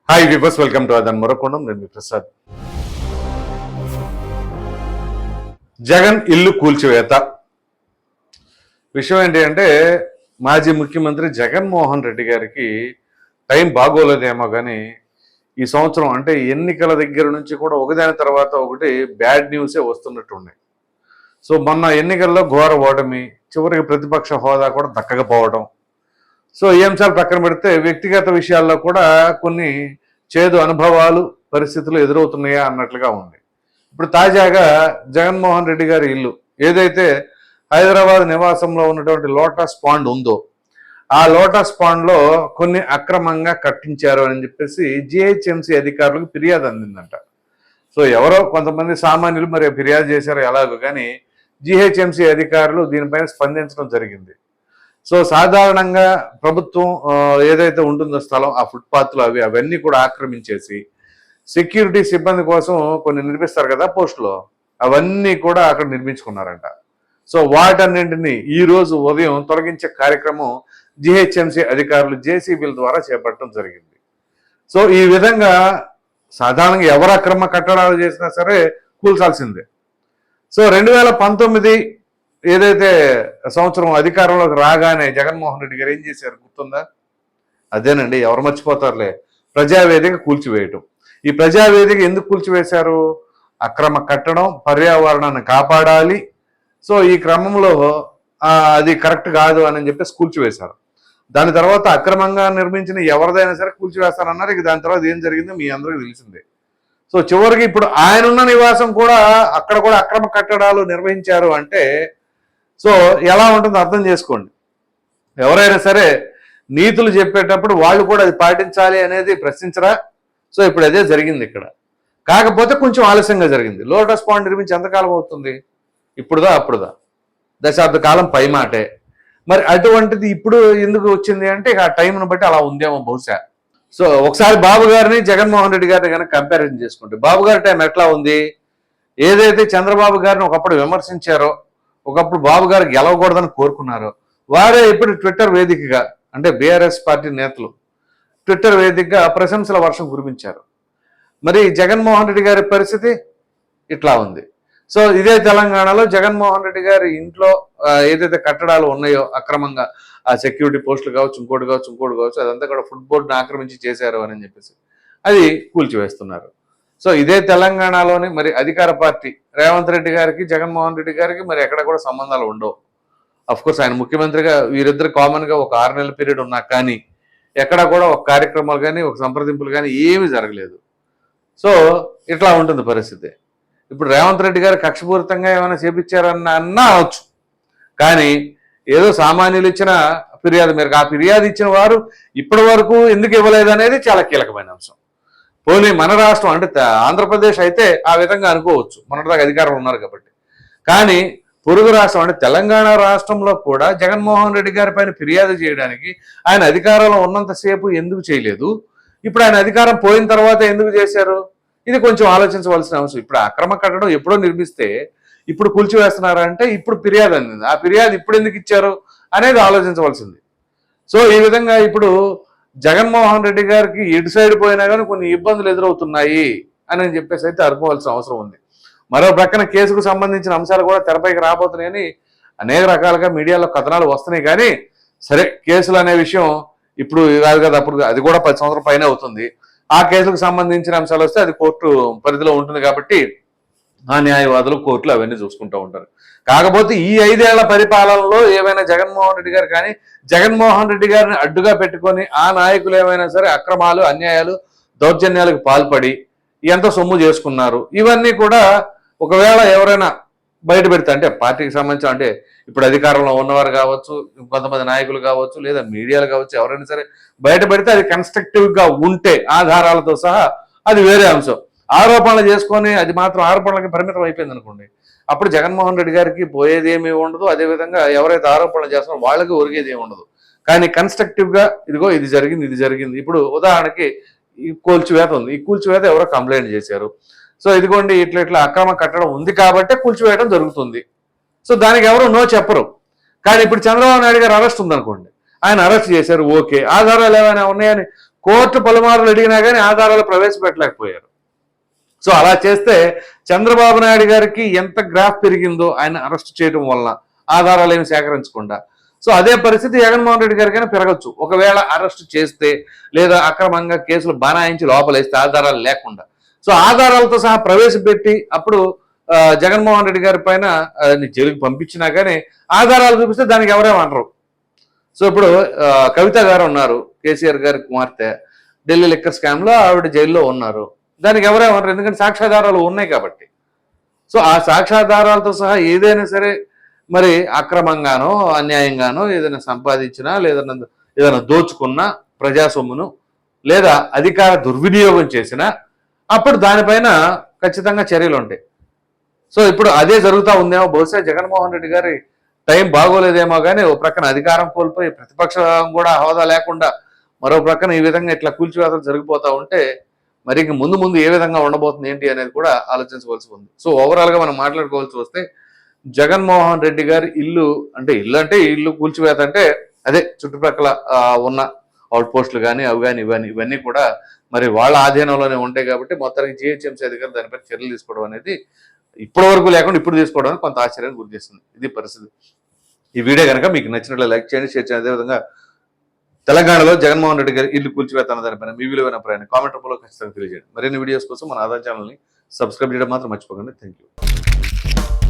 Hi viewers, welcome to అదన్ మరొకొండం. నేను మీ ప్రసాద్. జగన్ ఇల్లు కూల్చివేత విషయం ఏంటి అంటే, మాజీ ముఖ్యమంత్రి జగన్మోహన్ రెడ్డి గారికి టైం బాగోలేదేమో కానీ ఈ సంవత్సరం అంటే ఎన్నికల దగ్గర నుంచి కూడా ఒకదాని తర్వాత ఒకటి బ్యాడ్ న్యూసే వస్తున్నట్టు ఉన్నాయి. సో మొన్న ఎన్నికల్లో ఘోర ఓటమి, చివరికి ప్రతిపక్ష హోదా కూడా దక్కకపోవడం. సో ఈ అంశాలు పక్కన పెడితే వ్యక్తిగత విషయాల్లో కూడా కొన్ని చేదు అనుభవాలు, పరిస్థితులు ఎదురవుతున్నాయా అన్నట్లుగా ఉంది. ఇప్పుడు తాజాగా జగన్మోహన్ రెడ్డి గారి ఇల్లు ఏదైతే హైదరాబాద్ నివాసంలో ఉన్నటువంటి లోటస్ పాండ్ ఉందో, ఆ లోటస్ పాండ్లో కొన్ని అక్రమంగా కట్టించారు అని చెప్పేసి జిహెచ్ఎంసీ అధికారులకు ఫిర్యాదు అందిందంట. సో ఎవరో కొంతమంది సామాన్యులు మరి ఫిర్యాదు చేశారో ఎలాగో కానీ జిహెచ్ఎంసీ అధికారులు దీనిపైన స్పందించడం జరిగింది. సో సాధారణంగా ప్రభుత్వం ఏదైతే ఉంటుందో స్థలం, ఆ ఫుట్పాత్లు అవన్నీ కూడా ఆక్రమించేసి సెక్యూరిటీ సిబ్బంది కోసం కొన్ని నిర్మిస్తారు కదా పోస్టులో, అవన్నీ కూడా అక్కడ నిర్మించుకున్నారంట. సో వాటన్నింటినీ ఈరోజు ఉదయం తొలగించే కార్యక్రమం జిహెచ్ఎంసీ అధికారులు జేసీబీల ద్వారా చేపట్టడం జరిగింది. సో ఈ విధంగా సాధారణంగా ఎవరు అక్రమ కట్టడాలు చేసినా సరే కూల్చాల్సిందే. సో 2019 ఏదైతే సంవత్సరం అధికారంలోకి రాగానే జగన్మోహన్ రెడ్డి గారు ఏం చేశారు గుర్తుందా? అదేనండి, ఎవరు మర్చిపోతారులే, ప్రజావేదిక కూల్చివేయటం. ఈ ప్రజావేదిక ఎందుకు కూల్చివేశారు? అక్రమ కట్టడం, పర్యావరణాన్ని కాపాడాలి. సో ఈ క్రమంలో అది కరెక్ట్ కాదు అని చెప్పేసి కూల్చివేశారు. దాని తర్వాత అక్రమంగా నిర్మించిన ఎవరిదైనా సరే కూల్చివేస్తారన్నారు. ఇక దాని తర్వాత ఏం జరిగిందో మీ అందరికీ తెలిసిందే. సో చివరికి ఇప్పుడు ఆయనున్న నివాసం కూడా అక్కడ కూడా అక్రమ కట్టడాలు నిర్వహించారు అంటే సో ఎలా ఉంటుందో అర్థం చేసుకోండి. ఎవరైనా సరే నీతులు చెప్పేటప్పుడు వాళ్ళు కూడా అది పాటించాలి అనేది ప్రశ్నించరా? సో ఇప్పుడు అదే జరిగింది ఇక్కడ. కాకపోతే కొంచెం ఆలస్యంగా జరిగింది. లోటస్ పాండ్ నిర్మించి ఎంతకాలం అవుతుంది? ఇప్పుడుదా అప్పుడుదా? దశాబ్ద కాలం పై మాటే. మరి అటువంటిది ఇప్పుడు ఎందుకు వచ్చింది అంటే ఆ టైంను బట్టి అలా ఉందేమో బహుశా. సో ఒకసారి బాబు గారిని జగన్మోహన్ రెడ్డి గారిని కనుక కంపారిజన్ చేసుకుంటే బాబు గారి టైం ఎట్లా ఉంది? ఏదైతే చంద్రబాబు గారిని ఒకప్పుడు విమర్శించారో, ఒకప్పుడు బాబు గారు గెలవకూడదని కోరుకున్నారు, వారే ఇప్పుడు ట్విట్టర్ వేదికగా అంటే బీఆర్ఎస్ పార్టీ నేతలు ట్విట్టర్ వేదికగా ప్రశంసల వర్షం కురిపించారు. మరి జగన్మోహన్ రెడ్డి గారి పరిస్థితి ఇట్లా ఉంది. సో ఇదే తెలంగాణలో జగన్మోహన్ రెడ్డి గారి ఇంట్లో ఏదైతే కట్టడాలు ఉన్నాయో అక్రమంగా, ఆ సెక్యూరిటీ పోస్టులు కావచ్చు, ఇంకోటి కావచ్చు, అదంతా కూడా ఫుట్బోర్డ్ని ఆక్రమించి చేశారు అని చెప్పేసి అది కూల్చివేస్తున్నారు. సో ఇదే తెలంగాణలోని మరి అధికార పార్టీ రేవంత్ రెడ్డి గారికి, జగన్మోహన్ రెడ్డి గారికి మరి ఎక్కడ కూడా సంబంధాలు ఉండవు. కోర్స్ ఆయన ముఖ్యమంత్రిగా వీరిద్దరు కామన్గా ఒక 6 నెలల పీరియడ్ ఉన్నా కానీ ఎక్కడ కూడా ఒక కార్యక్రమాలు కానీ ఒక సంప్రదింపులు కానీ ఏమీ జరగలేదు. సో ఇట్లా ఉంటుంది పరిస్థితి. ఇప్పుడు రేవంత్ రెడ్డి గారు కక్షపూరితంగా ఏమైనా చేపించారన్నా అనొచ్చు, కానీ ఏదో సామాన్యులు ఇచ్చిన ఫిర్యాదు మేరకు ఆ ఫిర్యాదు ఇచ్చిన వారు ఇప్పటి వరకు ఎందుకు ఇవ్వలేదు అనేది చాలా కీలకమైన అంశం. పోనీ మన రాష్ట్రం అంటే ఆంధ్రప్రదేశ్ అయితే ఆ విధంగా అనుకోవచ్చు, మొన్నటిదాకా అధికారంలో ఉన్నారు కాబట్టి. కానీ పొరుగు రాష్ట్రం అంటే తెలంగాణ రాష్ట్రంలో కూడా జగన్మోహన్ రెడ్డి గారి పైన ఫిర్యాదు చేయడానికి ఆయన అధికారంలో ఉన్నంతసేపు ఎందుకు చేయలేదు? ఇప్పుడు ఆయన అధికారం పోయిన తర్వాత ఎందుకు చేశారు? ఇది కొంచెం ఆలోచించవలసిన అంశం. ఇప్పుడు అక్రమ కట్టడం ఎప్పుడో నిర్మిస్తే ఇప్పుడు కూల్చివేస్తున్నారంటే ఇప్పుడు ఫిర్యాదు అందింది, ఆ ఫిర్యాదు ఇప్పుడు ఎందుకు ఇచ్చారు అనేది ఆలోచించవలసింది. సో ఈ విధంగా ఇప్పుడు జగన్మోహన్ రెడ్డి గారికి ఎటు సైడ్ పోయినా కానీ కొన్ని ఇబ్బందులు ఎదురవుతున్నాయి అని చెప్పేసి అయితే అనుకోవాల్సిన అవసరం ఉంది. మరో ప్రక్కన కేసుకు సంబంధించిన అంశాలు కూడా తెరపైకి రాబోతున్నాయని అనేక రకాలుగా మీడియాలో కథనాలు వస్తున్నాయి. కానీ సరే, కేసులు అనే విషయం ఇప్పుడు కాదు కదా, అప్పుడు అది కూడా 10 సంవత్సరాల పైన అవుతుంది. ఆ కేసులకు సంబంధించిన అంశాలు వస్తే అది కోర్టు పరిధిలో ఉంటుంది కాబట్టి ఆ న్యాయవాదులు, కోర్టులు అవన్నీ చూసుకుంటూ ఉంటారు. కాకపోతే ఈ 5 ఏళ్ల పరిపాలనలో ఏమైనా జగన్మోహన్ రెడ్డి గారు కానీ జగన్మోహన్ రెడ్డి గారిని అడ్డుగా పెట్టుకొని ఆ నాయకులు ఏమైనా సరే అక్రమాలు, అన్యాయాలు, దౌర్జన్యాలకు పాల్పడి ఎంత సొమ్ము చేసుకున్నారు, ఇవన్నీ కూడా ఒకవేళ ఎవరైనా బయట పెడితే అంటే పార్టీకి సంబంధించిన అంటే ఇప్పుడు అధికారంలో ఉన్నవారు కావచ్చు, కొంతమంది నాయకులు కావచ్చు, లేదా మీడియాలు కావచ్చు, ఎవరైనా సరే బయట పెడితే అది కన్స్ట్రక్టివ్గా ఉంటే ఆధారాలతో సహా అది వేరే అంశం. ఆరోపణలు చేసుకొని అది మాత్రం ఆరోపణలకి పరిమితం అయిపోయింది అనుకోండి, అప్పుడు జగన్మోహన్ రెడ్డి గారికి పోయేది ఏమీ ఉండదు. అదేవిధంగా ఎవరైతే ఆరోపణలు చేస్తారో వాళ్ళకి ఒరిగేది ఏమి ఉండదు. కానీ కన్స్ట్రక్టివ్గా ఇదిగో ఇది జరిగింది. ఇప్పుడు ఉదాహరణకి ఈ కూల్చివేత ఉంది, ఈ కూల్చివేత ఎవరో కంప్లైంట్ చేశారు. సో ఇదిగోండి ఇట్లా అక్రమ కట్టడం ఉంది కాబట్టి కూల్చివేయడం జరుగుతుంది. సో దానికి ఎవరు నో చెప్పరు. కానీ ఇప్పుడు చంద్రబాబు నాయుడు గారు అరెస్ట్ ఉందనుకోండి, ఆయన అరెస్ట్ చేశారు, ఓకే, ఆధారాలు ఏమైనా ఉన్నాయని కోర్టు పలుమార్లు అడిగినా కానీ ఆధారాలు ప్రవేశపెట్టలేకపోయారు. సో అలా చేస్తే చంద్రబాబు నాయుడు గారికి ఎంత గ్రాఫ్ పెరిగిందో ఆయన అరెస్ట్ చేయడం వలన, ఆధారాలు ఏమి సేకరించకుండా. సో అదే పరిస్థితి జగన్మోహన్ రెడ్డి గారికైనా పెరగచ్చు, ఒకవేళ అరెస్ట్ చేస్తే లేదా అక్రమంగా కేసులు బనాయించి లోపలేస్తే ఆధారాలు లేకుండా. సో ఆధారాలతో సహా ప్రవేశపెట్టి అప్పుడు జగన్మోహన్ రెడ్డి గారి పైన జైలుకి పంపించినా కానీ ఆధారాలు చూపిస్తే దానికి ఎవరేమనరు. సో ఇప్పుడు కవిత గారు ఉన్నారు, కేసీఆర్ గారి కుమార్తె, ఢిల్లీ లిక్కర్ స్కామ్ లో ఆవిడ జైల్లో ఉన్నారు, దానికి ఎవరేమనరు, ఎందుకంటే సాక్ష్యాధారాలు ఉన్నాయి కాబట్టి. సో ఆ సాక్ష్యాధారాలతో సహా ఏదైనా సరే మరి అక్రమంగానో అన్యాయంగానో ఏదైనా సంపాదించినా ఏదైనా దోచుకున్నా ప్రజా సొమ్మును లేదా అధికార దుర్వినియోగం చేసినా అప్పుడు దానిపైన ఖచ్చితంగా చర్యలు ఉంటాయి. సో ఇప్పుడు అదే జరుగుతూ ఉందేమో. బహుశా జగన్మోహన్ రెడ్డి గారి టైం బాగోలేదేమో కానీ ఓ ప్రక్కన అధికారం కోల్పోయి ప్రతిపక్షం కూడా హోదా లేకుండా మరో ప్రక్కన ఈ విధంగా ఇట్లా కూల్చివేతలు జరిగిపోతూ ఉంటే మరి ఇంక ముందు ముందు ఏ విధంగా ఉండబోతుంది ఏంటి అనేది కూడా ఆలోచించవలసి ఉంది. సో ఓవరాల్గా మనం మాట్లాడుకోవాల్సి వస్తే జగన్మోహన్ రెడ్డి గారి ఇల్లు అంటే ఇల్లు కూల్చివేత అంటే అదే చుట్టుపక్కల ఉన్న అవుట్ పోస్టులు కానీ అవి కానీ ఇవన్నీ కూడా మరి వాళ్ళ ఆధీనంలోనే ఉంటాయి కాబట్టి మొత్తానికి జిహెచ్ఎంసీ అధికారులు దానిపై చర్యలు తీసుకోవడం అనేది ఇప్పటి వరకు లేకుండా ఇప్పుడు తీసుకోవడానికి కొంత ఆశ్చర్యాన్ని గురి చేస్తుంది. ఇది పరిస్థితి. ఈ వీడియో కనుక మీకు నచ్చినట్లు లైక్ చేయండి, షేర్ చేయండి. అదేవిధంగా తెలంగాణలో జగన్మోహన్ రెడ్డి గారి ఇల్లు కూల్చివేత అన్న దానిపైన మీ విలువైన అభిప్రాయాన్ని కామెంట్ రూపంలో ఖచ్చితంగా తెలియజేయండి. మరిన్ని వీడియోస్ కోసం మన ఆదాయం ఛానల్ని సబ్స్క్రైబ్ చేయడం మాత్రం మర్చిపోకండి. Thank you.